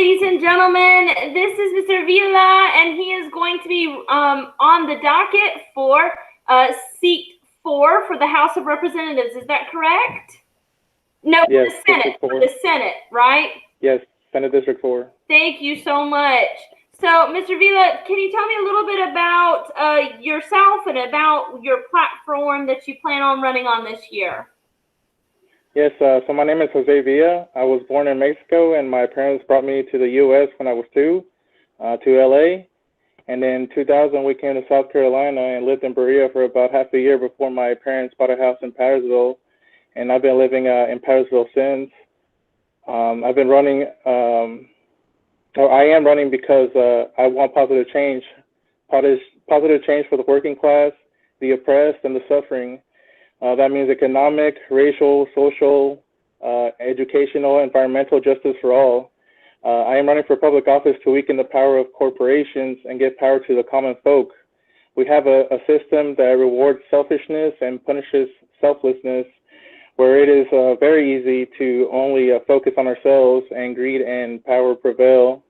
ladies and gentlemen, this is Mr. Villa, and he is going to be on the docket for seat 4 for the House of Representatives. Is that correct? No, yes, for the Senate. For the Senate, right? Yes, Senate District 4. Thank you so much. So, Mr. Villa, can you tell me a little bit about yourself and about your platform that you plan on running on this year? Yes, so my name is Jose Villa. I was born in Mexico, and my parents brought me to the U.S. when I was 2, to L.A. And in 2000, we came to South Carolina and lived in Berea for about half a year before my parents bought a house in Pattersville. And I've been living in Pattersville since. I've been running, I am running because I want positive change for the working class, the oppressed, and the suffering. That means economic, racial, social, educational, environmental justice for all. I am running for public office to weaken the power of corporations and give power to the common folk. We have a system that rewards selfishness and punishes selflessness, where it is very easy to only focus on ourselves and greed and power prevail.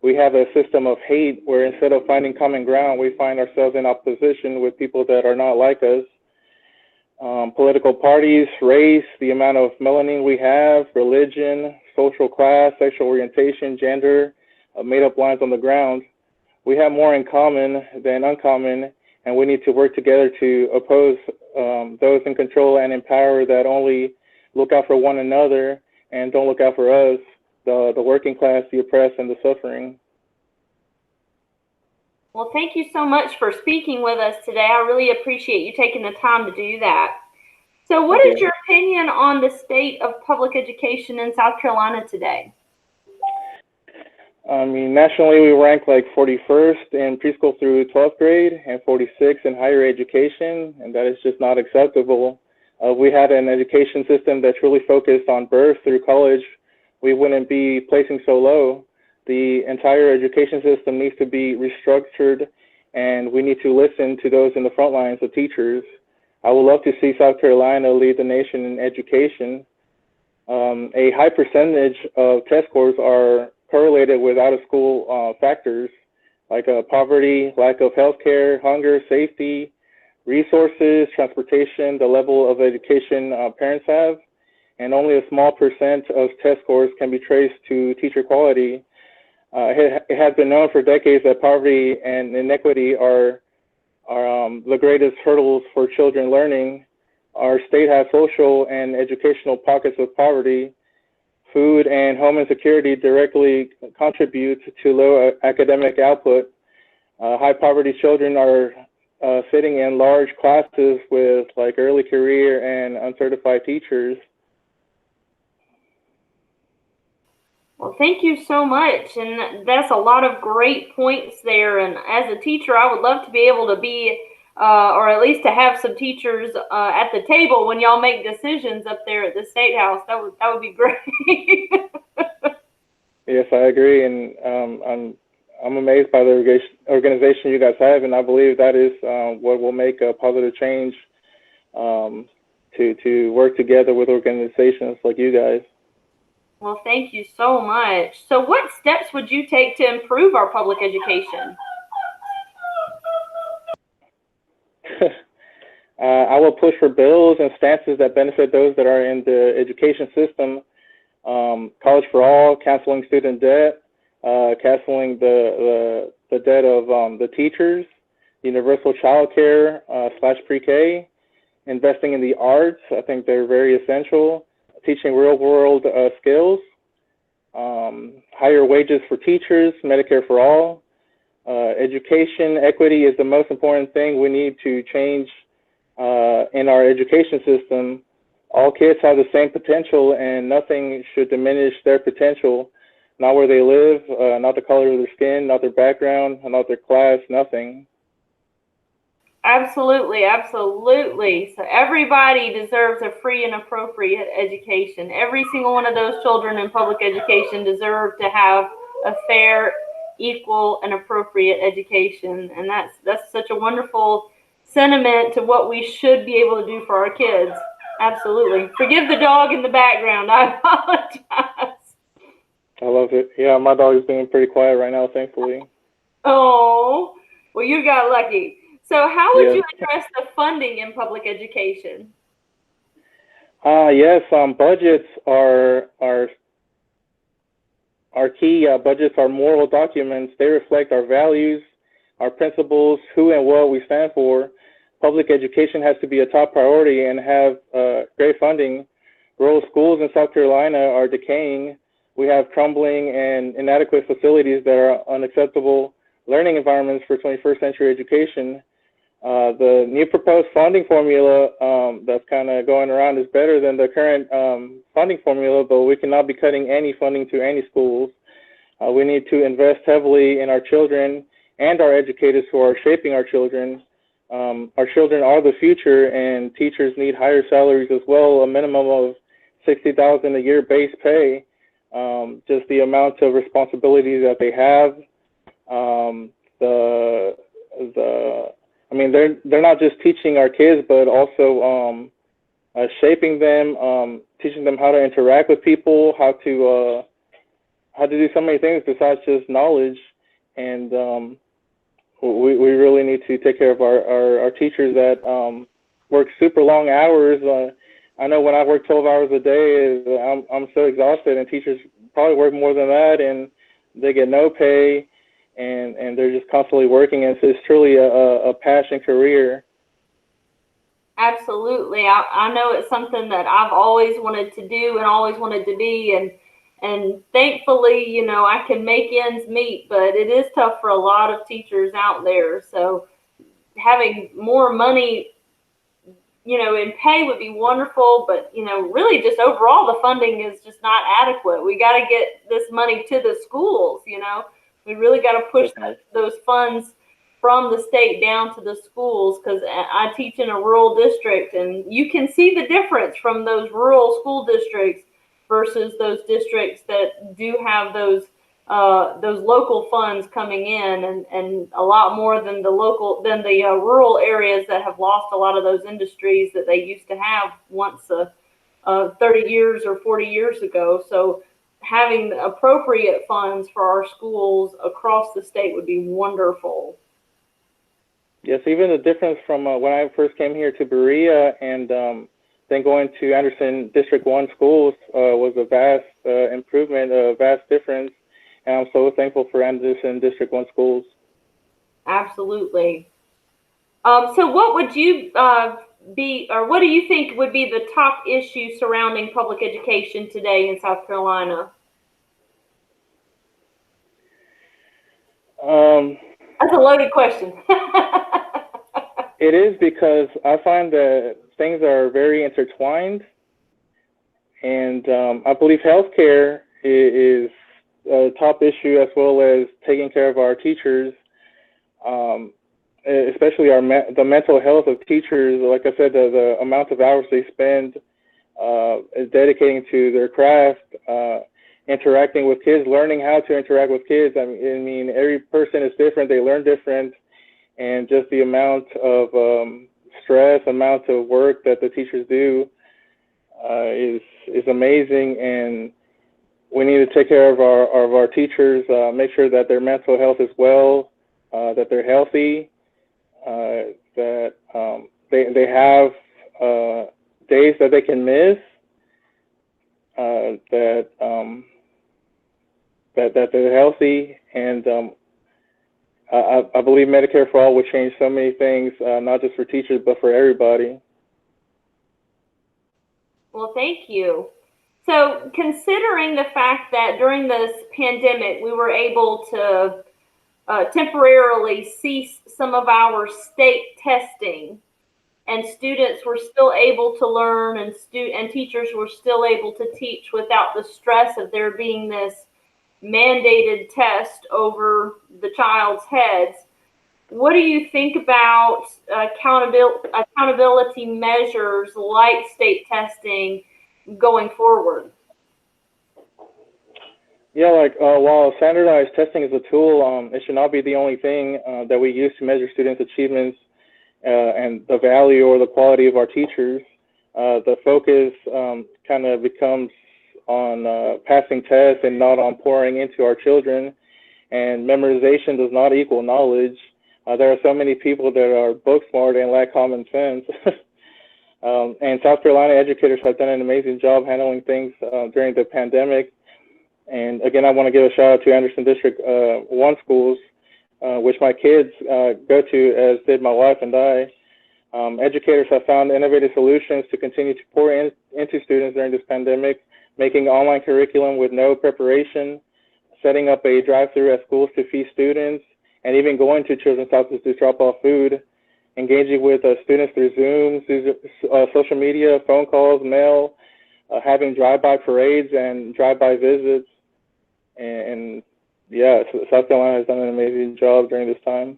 We have a system of hate where instead of finding common ground, we find ourselves in opposition with people that are not like us. Political parties, race, the amount of melanin we have, religion, social class, sexual orientation, gender, made-up lines on the ground. We have more in common than uncommon, and we need to work together to oppose those in control and in power that only look out for one another and don't look out for us, the working class, the oppressed, and the suffering. Well, thank you so much for speaking with us today. I really appreciate you taking the time to do that. So what is your opinion on the state of public education in South Carolina today? I mean, nationally, we rank like 41st in preschool through 12th grade and 46th in higher education, and that is just not acceptable. We had an education system that truly focused on birth through college. We wouldn't be placing so low. The entire education system needs to be restructured, and we need to listen to those in the front lines of teachers. I would love to see South Carolina lead the nation in education. A high percentage of test scores are correlated with out-of-school factors like poverty, lack of health care, hunger, safety, resources, transportation, the level of education parents have, and only a small percent of test scores can be traced to teacher quality. It has been known for decades that poverty and inequity are the greatest hurdles for children learning. Our state has social and educational pockets of poverty. Food and home insecurity directly contribute to low academic output. High poverty children are sitting in large classes with like early career and uncertified teachers. Well, thank you so much, and that's a lot of great points there. And as a teacher, I would love to be able to be, or at least to have some teachers at the table when y'all make decisions up there at the State House. That would be great. Yes, I agree, and I'm amazed by the organization you guys have, and I believe that is what will make a positive change to work together with organizations like you guys. Well, thank you so much. So what steps would you take to improve our public education? I will push for bills and stances that benefit those that are in the education system. College for all, canceling student debt, canceling the debt of the teachers, universal child care / pre-K, investing in the arts. I think they're very essential. Teaching real-world skills, higher wages for teachers, Medicare for all. Education equity is the most important thing we need to change in our education system. All kids have the same potential, and nothing should diminish their potential, not where they live, not the color of their skin, not their background, not their class, nothing. Absolutely, absolutely. So everybody deserves a free and appropriate education. Every single one of those children in public education deserve to have a fair, equal, and appropriate education. And that's such a wonderful sentiment to what we should be able to do for our kids. Absolutely. Forgive the dog in the background. I apologize. I love it. Yeah, my dog is being pretty quiet right now, thankfully. Oh, well, you got lucky. So how would Yes. you address the funding in public education? Yes. Budgets are our key. Budgets are moral documents. They reflect our values, our principles, who and what we stand for. Public education has to be a top priority and have great funding. Rural schools in South Carolina are decaying. We have crumbling and inadequate facilities that are unacceptable learning environments for 21st century education. The new proposed funding formula that's kind of going around is better than the current funding formula, but we cannot be cutting any funding to any schools. We need to invest heavily in our children and our educators who are shaping our children. Our children are the future, and teachers need higher salaries as well, a minimum of $60,000 a year base pay. Just the amount of responsibilities that they have. I mean, they're not just teaching our kids, but also shaping them, teaching them how to interact with people, how to do so many things besides just knowledge. And we really need to take care of our teachers that work super long hours. I know when I work 12 hours a day, I'm so exhausted, and teachers probably work more than that, and they get no pay, and they're just constantly working. And so it's truly a passion career. Absolutely. I know it's something that I've always wanted to do and always wanted to be, and thankfully, you know, I can make ends meet, but it is tough for a lot of teachers out there. So having more money, you know, in pay would be wonderful, but, you know, really just overall the funding is just not adequate. We got to get this money to the schools, you know. We really got to push those funds from the state down to the schools, because I teach in a rural district, and you can see the difference from those rural school districts versus those districts that do have those local funds coming in, and a lot more than the rural areas that have lost a lot of those industries that they used to have once 30 years or 40 years ago. So having appropriate funds for our schools across the state would be wonderful. Yes, even the difference from when I first came here to Berea and then going to Anderson District 1 schools was a vast improvement, a vast difference. And I'm so thankful for Anderson District 1 schools. Absolutely. So what would you what do you think would be the top issue surrounding public education today in South Carolina? That's a loaded question. It is, because I find that things are very intertwined. And I believe healthcare is a top issue, as well as taking care of our teachers, especially the mental health of teachers. Like I said, the amount of hours they spend dedicating to their craft, interacting with kids, learning how to interact with kids. I mean, every person is different. They learn different, and just the amount of stress, amount of work that the teachers do is amazing. And we need to take care of our teachers, make sure that their mental health is well, that they're healthy, that they have days that they can miss, that they're healthy. And I believe Medicare for All would change so many things, not just for teachers, but for everybody. Well, thank you. So considering the fact that during this pandemic, we were able to temporarily cease some of our state testing, and students were still able to learn, and teachers were still able to teach without the stress of there being this mandated test over the child's heads. What do you think about accountability measures like state testing going forward? Yeah, like while standardized testing is a tool, it should not be the only thing that we use to measure students' achievements and the value or the quality of our teachers. The focus kind of becomes on passing tests and not on pouring into our children. And memorization does not equal knowledge. There are so many people that are book smart and lack common sense. And South Carolina educators have done an amazing job handling things during the pandemic. And again, I want to give a shout out to Anderson District 1 schools, which my kids go to, as did my wife and I. Educators have found innovative solutions to continue to pour into students during this pandemic, making online curriculum with no preparation, setting up a drive-through at schools to feed students, and even going to children's houses to drop off food, engaging with students through Zoom, social media, phone calls, mail, having drive-by parades and drive-by visits. And yeah, South Carolina has done an amazing job during this time.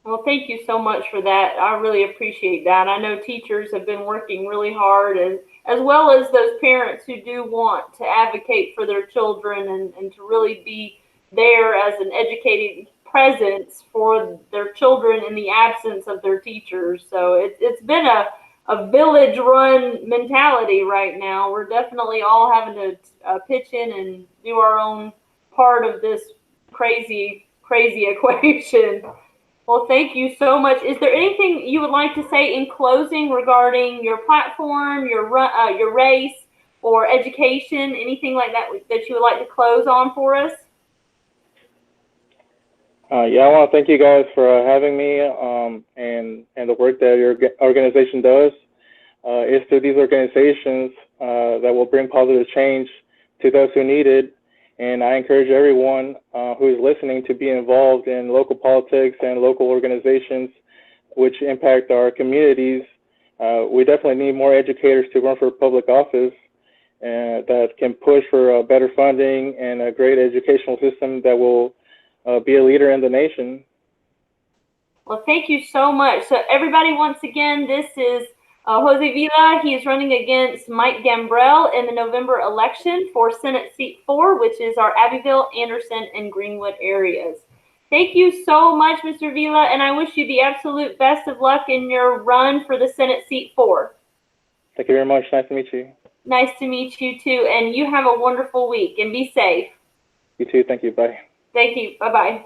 Well, thank you so much for that. I really appreciate that. I know teachers have been working really hard, as well as those parents who do want to advocate for their children and to really be there as an educated presence for their children in the absence of their teachers. So it's been a village-run mentality right now. We're definitely all having to pitch in and do our own part of this crazy equation. Well, thank you so much. Is there anything you would like to say in closing regarding your platform, your race, or education? Anything like that that you would like to close on for us? Yeah, I want to thank you guys for having me and the work that your organization does. It's through these organizations that will bring positive change to those who need it. And I encourage everyone who is listening to be involved in local politics and local organizations which impact our communities. We definitely need more educators to run for public office that can push for better funding and a great educational system that will be a leader in the nation. Well, thank you so much. So everybody, once again, this is Jose Villa. He is running against Mike Gambrell in the November election for Senate Seat 4, which is our Abbeville, Anderson, and Greenwood areas. Thank you so much, Mr. Villa, and I wish you the absolute best of luck in your run for the Senate Seat 4. Thank you very much. Nice to meet you. Nice to meet you, too, and you have a wonderful week, and be safe. You too. Thank you. Bye. Thank you. Bye-bye.